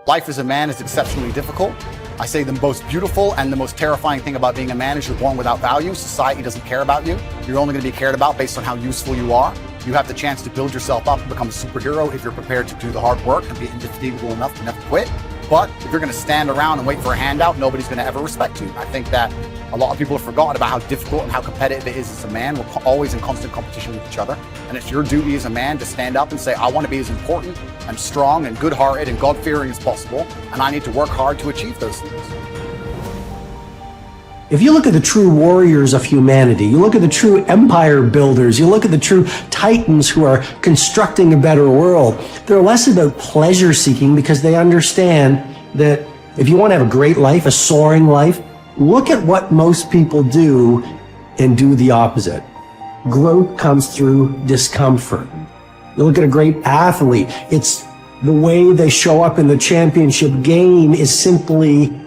Life as a man is exceptionally difficult. I say the most beautiful and the most terrifying thing about being a man is you're born without value. Society doesn't care about you. You're only going to be cared about based on how useful you are. You have the chance to build yourself up and become a superhero if you're prepared to do the hard work and be indefatigable enough to never quit. But if you're going to stand around and wait for a handout, nobody's going to ever respect you. I think that a lot of people have forgotten about how difficult and how competitive it is as a man. We're always in constant competition with each other. And it's your duty as a man to stand up and say, I want to be as important and strong and good-hearted and God-fearing as possible. And I need to work hard to achieve those things. If you look at the true warriors of humanity, you look at the true empire builders, you look at the true titans who are constructing a better world, they're less about pleasure seeking because they understand that if you want to have a great life, a soaring life, look at what most people do and do the opposite. Growth comes through discomfort. You look at a great athlete, it's the way they show up in the championship game is simply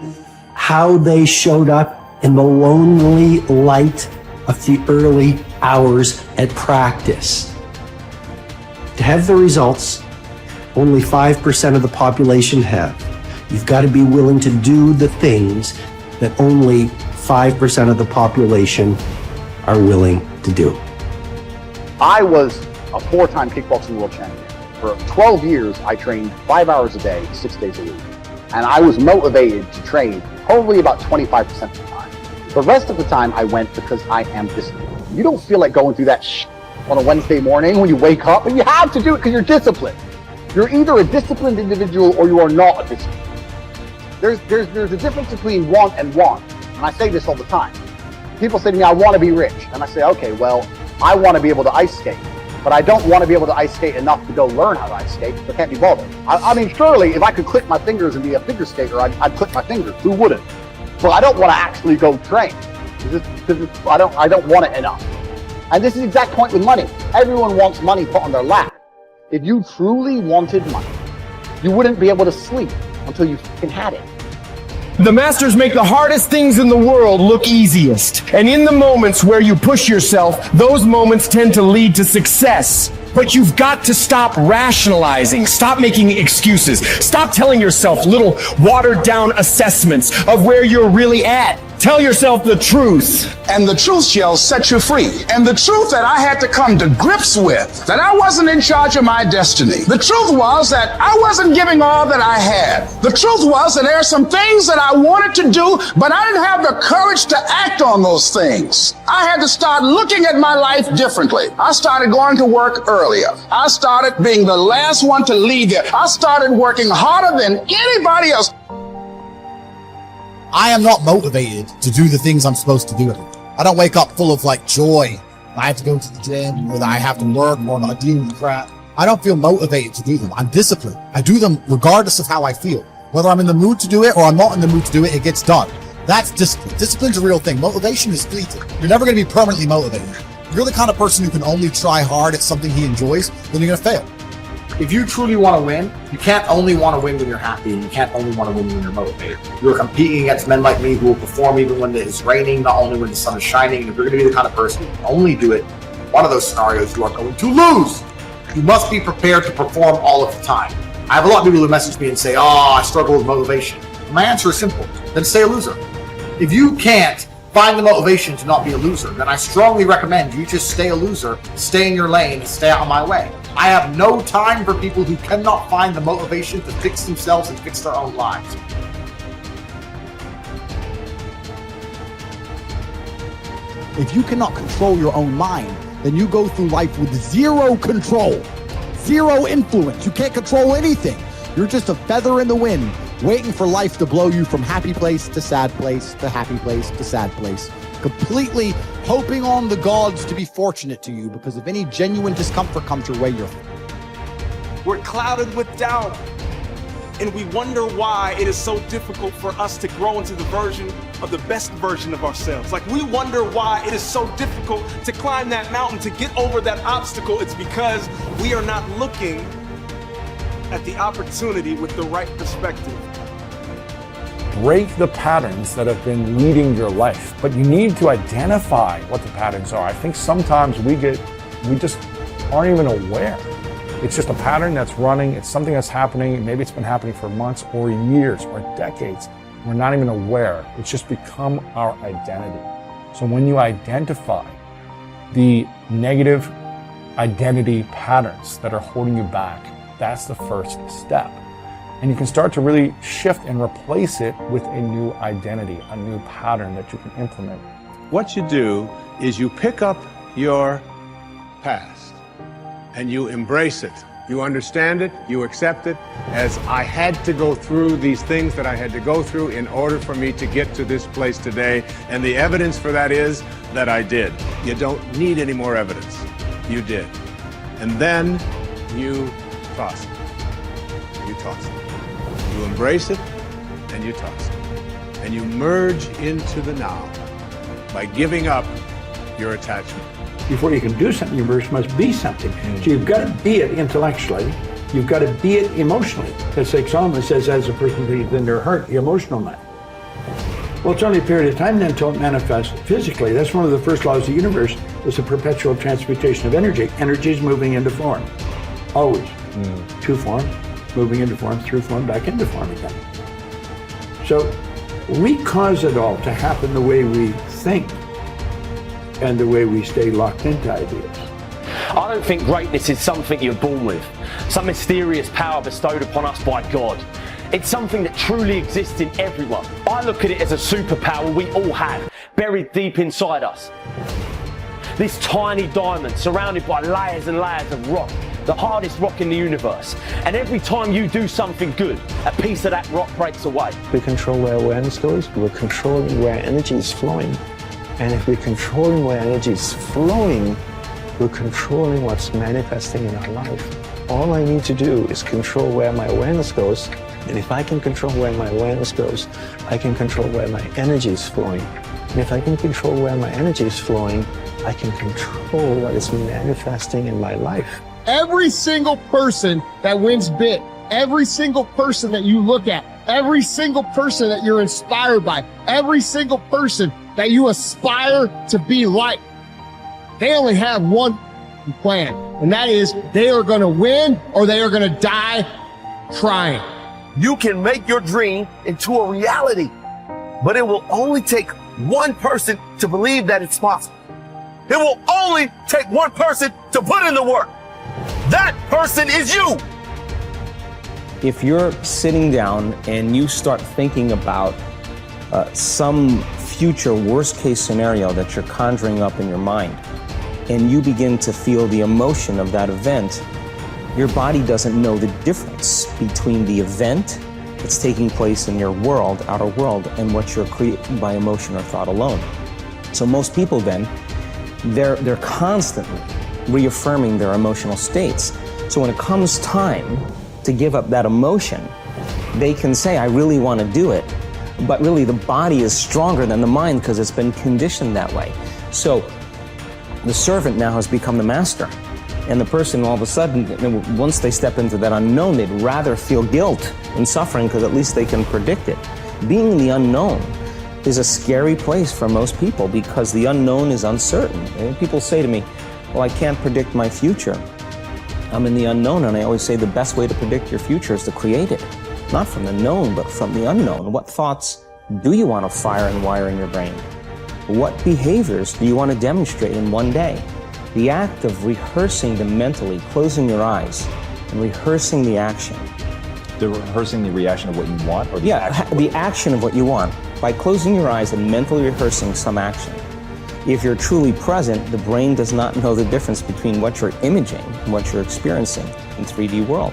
how they showed up in the lonely light of the early hours at practice. To have the results only 5% of the population have, you've got to be willing to do the things that only 5% of the population are willing to do. I was a 4-time kickboxing world champion. For 12 years, I trained 5 hours a day, 6 days a week. And I was motivated to train probably about 25% of the time. The rest of the time I went because I am disciplined. You don't feel like going through that on a Wednesday morning when you wake up, and you have to do it because you're disciplined. You're either a disciplined individual or you are not a disciplined. There's a difference between want and want. And I say this all the time. People say to me, I want to be rich. And I say, okay, well, I want to be able to ice skate. But I don't want to be able to ice skate enough to go learn how to ice skate. I can't be bothered. I mean, surely if I could click my fingers and be a figure skater, I'd click my fingers. Who wouldn't? But I don't want to actually go train because I don't want it enough. And this is the exact point with money. Everyone wants money put on their lap. If you truly wanted money, you wouldn't be able to sleep until you fucking had it. The masters make the hardest things in the world look easiest. And in the moments where you push yourself, those moments tend to lead to success. But you've got to stop rationalizing, stop making excuses, stop telling yourself little watered down assessments of where you're really at. Tell yourself the truth. And the truth shall set you free. And the truth that I had to come to grips with, that I wasn't in charge of my destiny. The truth was that I wasn't giving all that I had. The truth was that there are some things that I wanted to do, but I didn't have the courage to act on those things. I had to start looking at my life differently. I started going to work earlier. I started being the last one to leave there. I started working harder than anybody else. I am not motivated to do the things I'm supposed to do. I don't wake up full of joy. I have to go to the gym, or that I have to work, or I deal with crap. I don't feel motivated to do them. I'm disciplined. I do them regardless of how I feel. Whether I'm in the mood to do it or I'm not in the mood to do it, it gets done. That's discipline. Discipline's a real thing. Motivation is fleeting. You're never going to be permanently motivated. If you're the kind of person who can only try hard at something he enjoys, then you're going to fail. If you truly want to win, you can't only want to win when you're happy, and you can't only want to win when you're motivated. You're competing against men like me who will perform even when it's raining, not only when the sun is shining. And if you're going to be the kind of person who can only do it in one of those scenarios, you are going to lose. You must be prepared to perform all of the time. I have a lot of people who message me and say, I struggle with motivation. My answer is simple. Then stay a loser. If you can't find the motivation to not be a loser, then I strongly recommend you just stay a loser, stay in your lane, and stay out of my way. I have no time for people who cannot find the motivation to fix themselves and fix their own lives. If you cannot control your own mind, then you go through life with zero control, zero influence. You can't control anything. You're just a feather in the wind, waiting for life to blow you from happy place to sad place to happy place to sad place, completely hoping on the gods to be fortunate to you, because if any genuine discomfort comes your way, we're clouded with doubt, and we wonder why it is so difficult for us to grow into the best version of ourselves. We wonder why it is so difficult to climb that mountain, to get over that obstacle. It's because we are not looking at the opportunity with the right perspective. Break the patterns that have been leading your life, but you need to identify what the patterns are. I think sometimes we just aren't even aware It's just a pattern that's running. It's something that's happening. Maybe it's been happening for months or years or decades. We're not even aware. It's just become our identity. So when you identify the negative identity patterns that are holding you back, that's the first step. And you can start to really shift and replace it with a new identity, a new pattern that you can implement. What you do is you pick up your past and you embrace it. You understand it, you accept it, as I had to go through these things that I had to go through in order for me to get to this place today. And the evidence for that is that I did. You don't need any more evidence. You did. And then you toss it. You toss it. You embrace it and you toss it. And you merge into the now by giving up your attachment. Before you can do something, you first must be something. So you've got to be it intellectually. You've got to be it emotionally. It's like Solomon says, as a person believes in their heart, the emotional man. Well, it's only a period of time then until it manifests physically. That's one of the first laws of the universe, is the perpetual transmutation of energy. Energy is moving into form, always. To form, moving into form, through form, back into form again. So we cause it all to happen the way we think and the way we stay locked into ideas. I don't think greatness is something you're born with, some mysterious power bestowed upon us by God. It's something that truly exists in everyone. I look at it as a superpower we all have, buried deep inside us. This tiny diamond surrounded by layers and layers of rock, the hardest rock in the universe. And every time you do something good, a piece of that rock breaks away. We control where awareness goes, we're controlling where energy is flowing. And if we're controlling where energy is flowing, we're controlling what's manifesting in our life. All I need to do is control where my awareness goes. And if I can control where my awareness goes, I can control where my energy is flowing. And if I can control where my energy is flowing, I can control what is manifesting in my life. Every single person that wins big, every single person that you look at, every single person that you're inspired by, every single person that you aspire to be like, they only have one plan, and that is they are going to win or they are going to die trying. You can make your dream into a reality, but it will only take one person to believe that it's possible. It will only take one person to put in the work. That person is you. If you're sitting down and you start thinking about some future worst case scenario that you're conjuring up in your mind, and you begin to feel the emotion of that event, your body doesn't know the difference between the event that's taking place in your world, outer world, and what you're creating by emotion or thought alone. So most people then, they're constantly reaffirming their emotional states. So when it comes time to give up that emotion, they can say, I really want to do it. But really the body is stronger than the mind because it's been conditioned that way. So the servant now has become the master. And the person all of a sudden, once they step into that unknown, they'd rather feel guilt and suffering because at least they can predict it. Being in the unknown is a scary place for most people because the unknown is uncertain. And people say to me, well, I can't predict my future. I'm in the unknown, and I always say the best way to predict your future is to create it. Not from the known, but from the unknown. What thoughts do you want to fire and wire in your brain? What behaviors do you want to demonstrate in one day? The act of rehearsing them mentally, closing your eyes, and rehearsing the action. Rehearsing the reaction of what you want? Or the action? The action of what you want. By closing your eyes and mentally rehearsing some action. If you're truly present, the brain does not know the difference between what you're imaging and what you're experiencing in 3D world.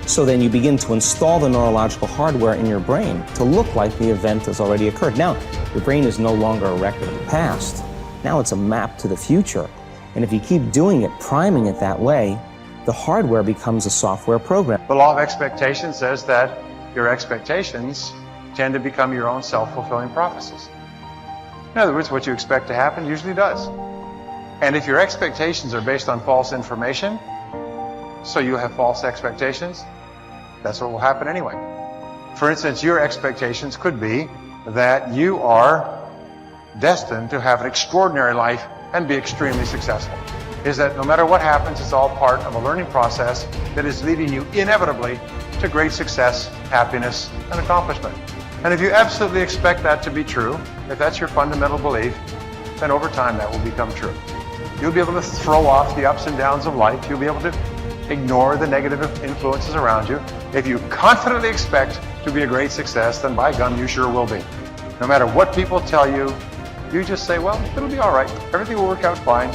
So then you begin to install the neurological hardware in your brain to look like the event has already occurred. Now, your brain is no longer a record of the past. Now it's a map to the future. And if you keep doing it, priming it that way, the hardware becomes a software program. The law of expectation says that your expectations tend to become your own self-fulfilling prophecies. In other words, what you expect to happen usually does. And if your expectations are based on false information, so you have false expectations, that's what will happen anyway. For instance, your expectations could be that you are destined to have an extraordinary life and be extremely successful. is that no matter what happens, it's all part of a learning process that is leading you inevitably to great success, happiness, and accomplishment. And if you absolutely expect that to be true, if that's your fundamental belief, then over time that will become true. You'll be able to throw off the ups and downs of life. You'll be able to ignore the negative influences around you. If you confidently expect to be a great success, then by gum, you sure will be. No matter what people tell you, you just say, well, it'll be all right. Everything will work out fine.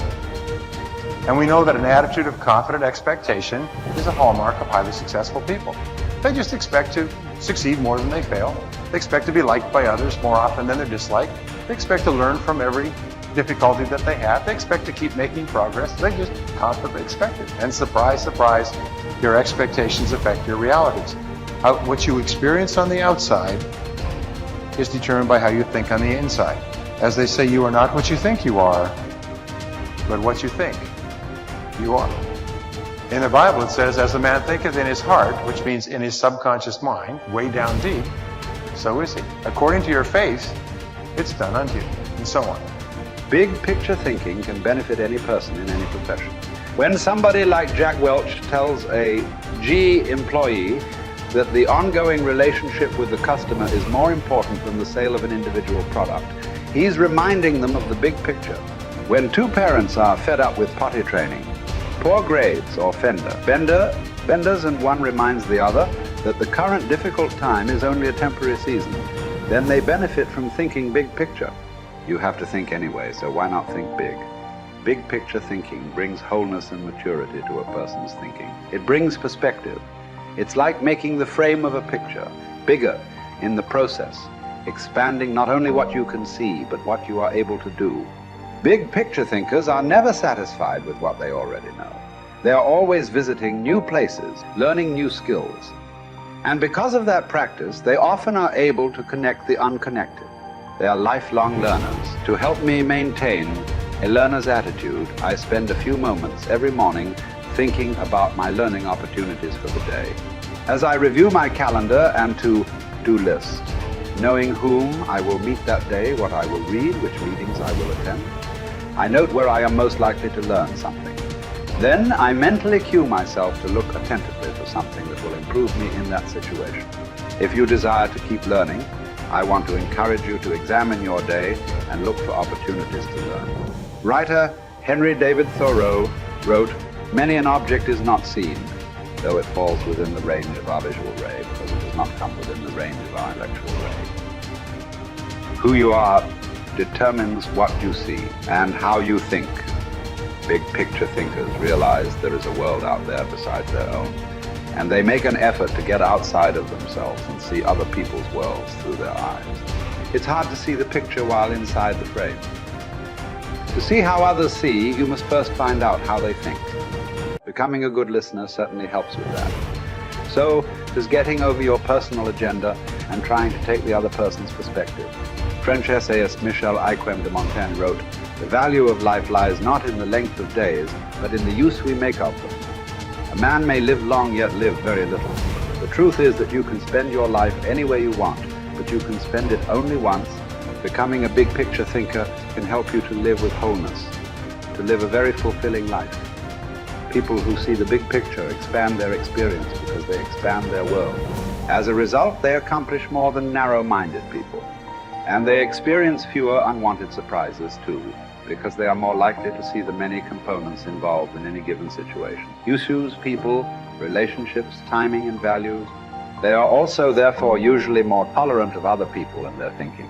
And we know that an attitude of confident expectation is a hallmark of highly successful people. They just expect to succeed more than they fail. They expect to be liked by others more often than they're disliked. They expect to learn from every difficulty that they have. They expect to keep making progress. They just confidently expect it. And surprise, surprise, your expectations affect your realities. What you experience on the outside is determined by how you think on the inside. As they say, you are not what you think you are, but what you think you are. In the Bible it says, as a man thinketh in his heart, which means in his subconscious mind, way down deep, so is he. According to your faith, it's done unto you, and so on. Big picture thinking can benefit any person in any profession. When somebody like Jack Welch tells a G employee that the ongoing relationship with the customer is more important than the sale of an individual product, he's reminding them of the big picture. When two parents are fed up with potty training, poor grades or benders and one reminds the other that the current difficult time is only a temporary season, then they benefit from thinking big picture. You have to think anyway, so why not think big? Big picture thinking brings wholeness and maturity to a person's thinking. It brings perspective. It's like making the frame of a picture bigger in the process, expanding not only what you can see, but what you are able to do. Big picture thinkers are never satisfied with what they already know. They are always visiting new places, learning new skills. And because of that practice, they often are able to connect the unconnected. They are lifelong learners. To help me maintain a learner's attitude, I spend a few moments every morning thinking about my learning opportunities for the day. As I review my calendar and to-do list, knowing whom I will meet that day, what I will read, which meetings I will attend, I note where I am most likely to learn something. Then I mentally cue myself to look attentively for something that will improve me in that situation. If you desire to keep learning, I want to encourage you to examine your day and look for opportunities to learn. Writer Henry David Thoreau wrote, "Many an object is not seen, though it falls within the range of our visual ray, because it does not come within the range of our intellectual ray." Who you are determines what you see and how you think. Big picture thinkers realize there is a world out there besides their own, and they make an effort to get outside of themselves and see other people's worlds through their eyes. It's hard to see the picture while inside the frame. To see how others see, you must first find out how they think. Becoming a good listener certainly helps with that. So does getting over your personal agenda and trying to take the other person's perspective. French essayist Michel Ayquem de Montaigne wrote, "The value of life lies not in the length of days, but in the use we make of them. A man may live long yet live very little. The truth is that you can spend your life any way you want, but you can spend it only once. Becoming a big picture thinker can help you to live with wholeness, to live a very fulfilling life. People who see the big picture expand their experience because they expand their world. As a result, they accomplish more than narrow-minded people. And they experience fewer unwanted surprises too, because they are more likely to see the many components involved in any given situation. Issues, people, relationships, timing, and values. They are also, therefore, usually more tolerant of other people and their thinking.